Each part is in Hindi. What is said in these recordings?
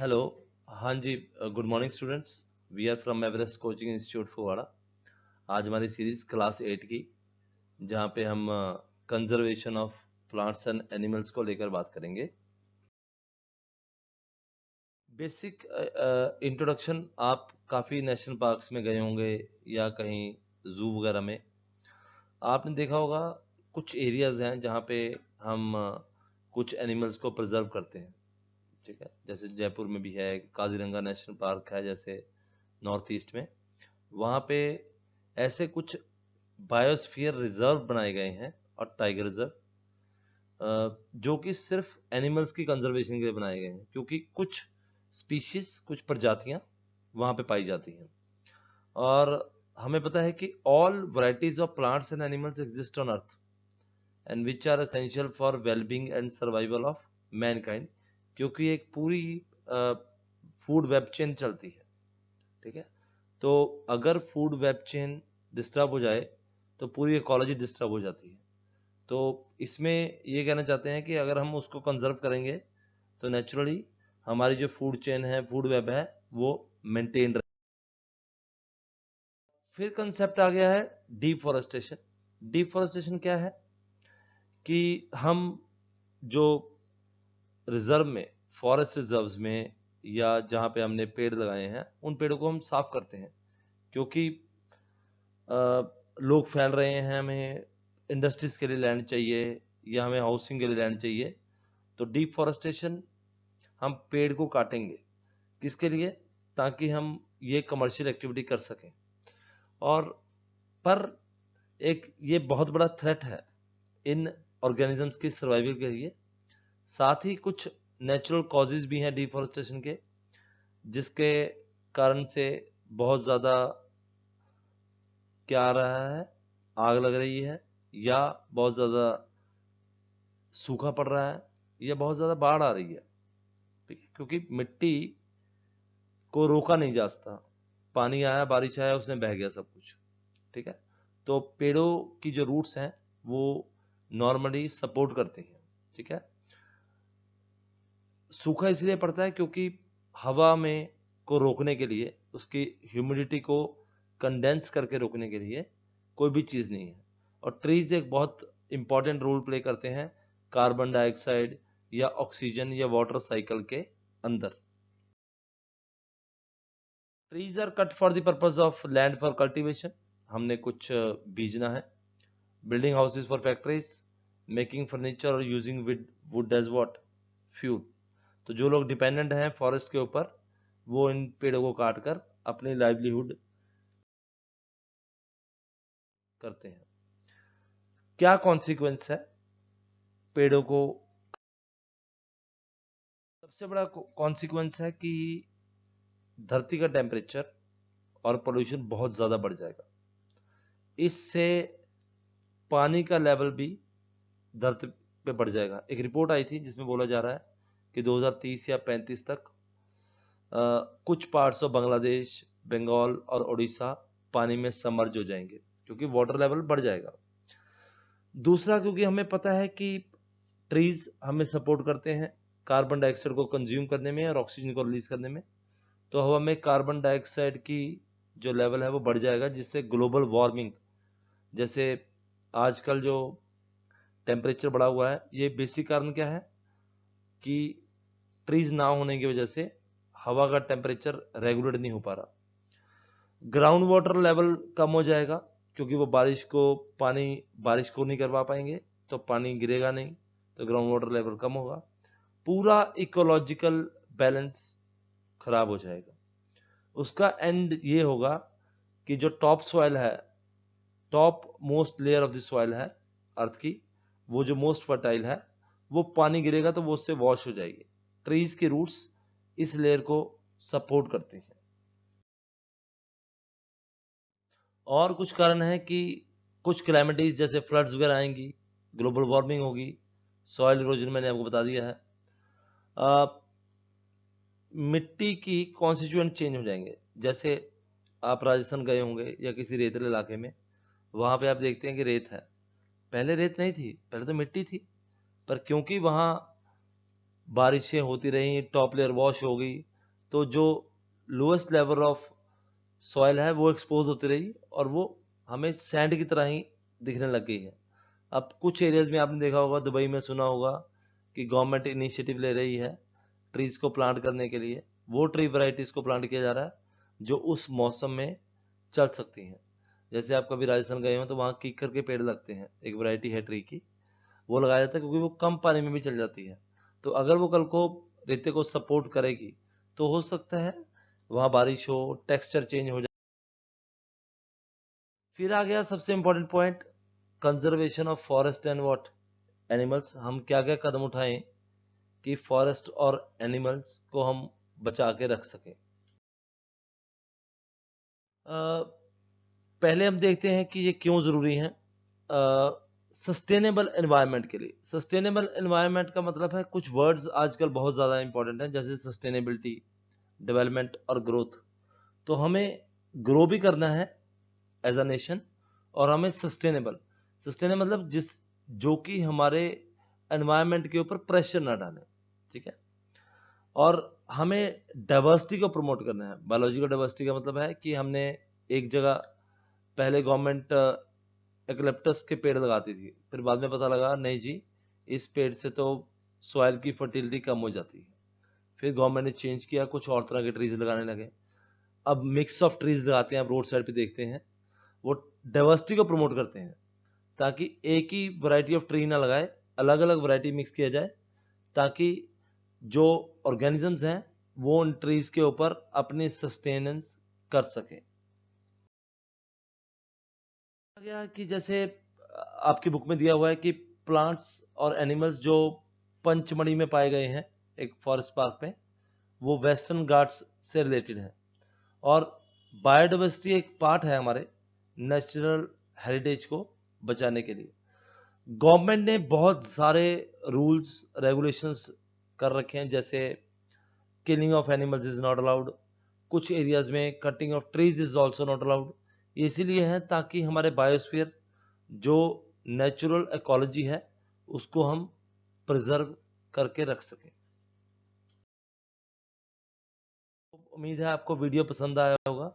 हेलो। हाँ जी। Good morning students. We are from Everest coaching institute Phuwara. आज हमारी सीरीज क्लास 8 की, जहाँ पे हम conservation of plants and animals को लेकर बात करेंगे। Basic introduction. आप काफ़ी नेशनल पार्क्स में गए होंगे या कहीं जू वगैरह में। आपने देखा होगा कुछ एरियाज हैं जहाँ पे हम कुछ एनिमल्स को प्रिजर्व करते हैं। ठीक है, जैसे जयपुर में भी है, काजीरंगा नेशनल पार्क है, जैसे नॉर्थ ईस्ट में। वहाँ पे ऐसे कुछ बायोस्फीयर रिजर्व बनाए गए हैं और टाइगर रिजर्व, जो कि सिर्फ एनिमल्स की कंजर्वेशन के लिए बनाए गए हैं, क्योंकि कुछ स्पीशीज, कुछ प्रजातियां वहाँ पे पाई जाती हैं। और हमें पता है कि all varieties of plants and animals exist on earth and which are essential for wellbeing and survival of mankind, क्योंकि एक पूरी फूड वेब चेन चलती है। ठीक है, तो अगर फूड वेब चेन डिस्टर्ब हो जाए तो पूरी इकोलॉजी डिस्टर्ब हो जाती है। तो इसमें ये कहना चाहते हैं कि अगर हम उसको कंजर्व करेंगे तो नेचुरली हमारी जो फूड चेन है, फूड वेब है, वो मेंटेन रहे। फिर कंसेप्ट आ गया है डिफॉरेस्टेशन। डिफॉरेस्टेशन क्या है कि हम जो रिजर्व में, फॉरेस्ट रिजर्व्स में, या जहाँ पे हमने पेड़ लगाए हैं उन पेड़ों को हम साफ करते हैं, क्योंकि लोग फैल रहे हैं, हमें इंडस्ट्रीज के लिए लैंड चाहिए या हमें हाउसिंग के लिए लैंड चाहिए। तो डिफॉरेस्टेशन, हम पेड़ को काटेंगे किसके लिए? ताकि हम ये कमर्शियल एक्टिविटी कर सकें। और पर एक ये बहुत बड़ा थ्रेट है इन ऑर्गेनिजम्स की सर्वाइवल के लिए। साथ ही कुछ नेचुरल कॉजेज भी हैं डिफॉरेस्टेशन के, जिसके कारण से बहुत ज़्यादा क्या आ रहा है, आग लग रही है, या बहुत ज़्यादा सूखा पड़ रहा है, या बहुत ज़्यादा बाढ़ आ रही है। ठीक है, क्योंकि मिट्टी को रोका नहीं जा सकता। पानी आया, बारिश आया, उसने बह गया सब कुछ। ठीक है, तो पेड़ों की जो रूट्स हैं वो नॉर्मली सपोर्ट करते हैं। ठीक है, सूखा इसलिए पड़ता है क्योंकि हवा में को रोकने के लिए, उसकी ह्यूमिडिटी को कंडेंस करके रोकने के लिए कोई भी चीज़ नहीं है। और ट्रीज एक बहुत इंपॉर्टेंट रोल प्ले करते हैं कार्बन डाइऑक्साइड या ऑक्सीजन या वाटर साइकिल के अंदर। Trees are cut for the purpose of land for cultivation. हमने कुछ बीजना है, building houses for factories, making furniture और using wood as what, fuel. तो जो लोग डिपेंडेंट हैं फॉरेस्ट के ऊपर, वो इन पेड़ों को काट कर अपनी लाइवलीहुड करते हैं। क्या कॉन्सिक्वेंस है पेड़ों को? सबसे बड़ा कॉन्सिक्वेंस है कि धरती का टेम्परेचर और पोल्यूशन बहुत ज़्यादा बढ़ जाएगा। इससे पानी का लेवल भी धरती पे बढ़ जाएगा। एक रिपोर्ट आई थी जिसमें बोला जा रहा है कि 2030 या 35 तक कुछ पार्ट्स ऑफ बांग्लादेश, बंगाल और उड़ीसा पानी में सबमर्ज हो जाएंगे, क्योंकि वाटर लेवल बढ़ जाएगा। दूसरा, क्योंकि हमें पता है कि ट्रीज हमें सपोर्ट करते हैं कार्बन डाइऑक्साइड को कंज्यूम करने में और ऑक्सीजन को रिलीज करने में। तो हवा में कार्बन डाइऑक्साइड की जो लेवल है वो बढ़ जाएगा, जिससे ग्लोबल वार्मिंग, जैसे आजकल जो टेम्परेचर बढ़ा हुआ है, ये बेसिक कारण क्या है कि ट्रीज ना होने की वजह से हवा का टेम्परेचर रेगुलेट नहीं हो पा रहा। ग्राउंड वाटर लेवल कम हो जाएगा, क्योंकि वो बारिश को नहीं करवा पाएंगे, तो पानी गिरेगा नहीं, तो ग्राउंड वाटर लेवल कम होगा। पूरा इकोलॉजिकल बैलेंस खराब हो जाएगा। उसका एंड ये होगा कि जो टॉप सॉइल है, top most layer of the soil है अर्थ की, वो जो मोस्ट फर्टाइल है, वो पानी गिरेगा तो वो उससे वॉश हो जाएगी। ट्रीज के रूट्स इस लेयर को सपोर्ट करते हैं। और कुछ कारण है कि कुछ क्लाइमेटीज जैसे फ्लड्स वगैरह आएंगी, ग्लोबल वार्मिंग होगी, सॉइल इरोजन मैंने आपको बता दिया है। मिट्टी की कॉन्स्टिट्यूएंट चेंज हो जाएंगे। जैसे आप राजस्थान गए होंगे या किसी रेतले इलाके में, वहाँ पे आप देखते हैं कि रेत है। पहले रेत नहीं थी, पहले तो मिट्टी थी, पर क्योंकि वहाँ बारिशें होती रहीं, टॉप लेयर वॉश हो गई, तो जो लोएस्ट लेवल ऑफ सॉइल है वो एक्सपोज होती रही और वो हमें सैंड की तरह ही दिखने लग गई है। अब कुछ एरियाज में आपने देखा होगा, दुबई में सुना होगा कि गवर्नमेंट इनिशिएटिव ले रही है ट्रीज को प्लांट करने के लिए। वो ट्री वैरायटीज को प्लांट किया जा रहा है जो उस मौसम में चल सकती हैं। जैसे आप कभी राजस्थान गए हो तो वहाँ कीकर के पेड़ लगते हैं, एक वैरायटी है ट्री की, वो लगाया जाता है क्योंकि वो कम पानी में भी चल जाती है। तो अगर वो कल को रेते को सपोर्ट करेगी तो हो सकता है वहाँ बारिश हो, टेक्सचर चेंज हो जाए। फिर आ गया सबसे important point, conservation of forest and what animals. हम क्या क्या कदम उठाएं कि फॉरेस्ट और एनिमल्स को हम बचा के रख सकें। पहले हम देखते हैं कि ये क्यों ज़रूरी है। सस्टेनेबल एनवायरनमेंट के लिए, सस्टेनेबल एनवायरनमेंट का मतलब है, कुछ वर्ड्स आजकल बहुत ज़्यादा इंपॉर्टेंट हैं जैसे सस्टेनेबिलिटी, डेवलपमेंट और ग्रोथ। तो हमें ग्रो भी करना है एज अ नेशन और हमें सस्टेनेबल, सस्टेनेबल मतलब जो कि हमारे एनवायरनमेंट के ऊपर प्रेशर ना डाले, ठीक है। और हमें डाइवर्सिटी को प्रमोट करना है। बायोलॉजिकल डाइवर्सिटी का मतलब है कि हमने एक जगह पहले गवर्नमेंट एक्लेप्टस के पेड़ लगाती थी, फिर बाद में पता लगा नहीं जी, इस पेड़ से तो सॉइल की फर्टिलिटी कम हो जाती है। फिर गवर्नमेंट ने चेंज किया, कुछ और तरह के ट्रीज लगाने लगे। अब मिक्स ऑफ ट्रीज लगाते हैं, आप रोड साइड पे देखते हैं, वो डाइवर्सिटी को प्रमोट करते हैं ताकि एक ही वैरायटी ऑफ ट्री ना लगाए, अलग अलग वैरायटी मिक्स किया जाए ताकि जो ऑर्गेनिजम्स हैं वो उन ट्रीज के ऊपर अपनी सस्टेनेंस कर सके। गया कि जैसे आपकी बुक में दिया हुआ है कि प्लांट्स और एनिमल्स जो पंचमढ़ी में पाए गए हैं एक फॉरेस्ट पार्क में, वो वेस्टर्न घाट्स से रिलेटेड है। और बायोडाइवर्सिटी एक पार्ट है हमारे नेचुरल हेरिटेज को बचाने के लिए। गवर्नमेंट ने बहुत सारे रूल्स रेगुलेशंस कर रखे हैं, जैसे killing of animals is not allowed, कुछ एरियाज में cutting of trees is also not allowed. ये इसीलिए है ताकि हमारे बायोस्फीयर जो नेचुरल इकोलॉजी है उसको हम प्रिजर्व करके रख सकें। उम्मीद है आपको वीडियो पसंद आया होगा।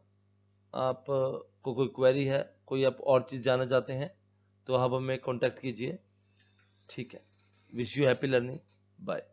आप को कोई क्वेरी है, कोई आप और चीज़ जानना चाहते हैं तो आप हमें कांटेक्ट कीजिए। ठीक है, wish you happy learning, bye.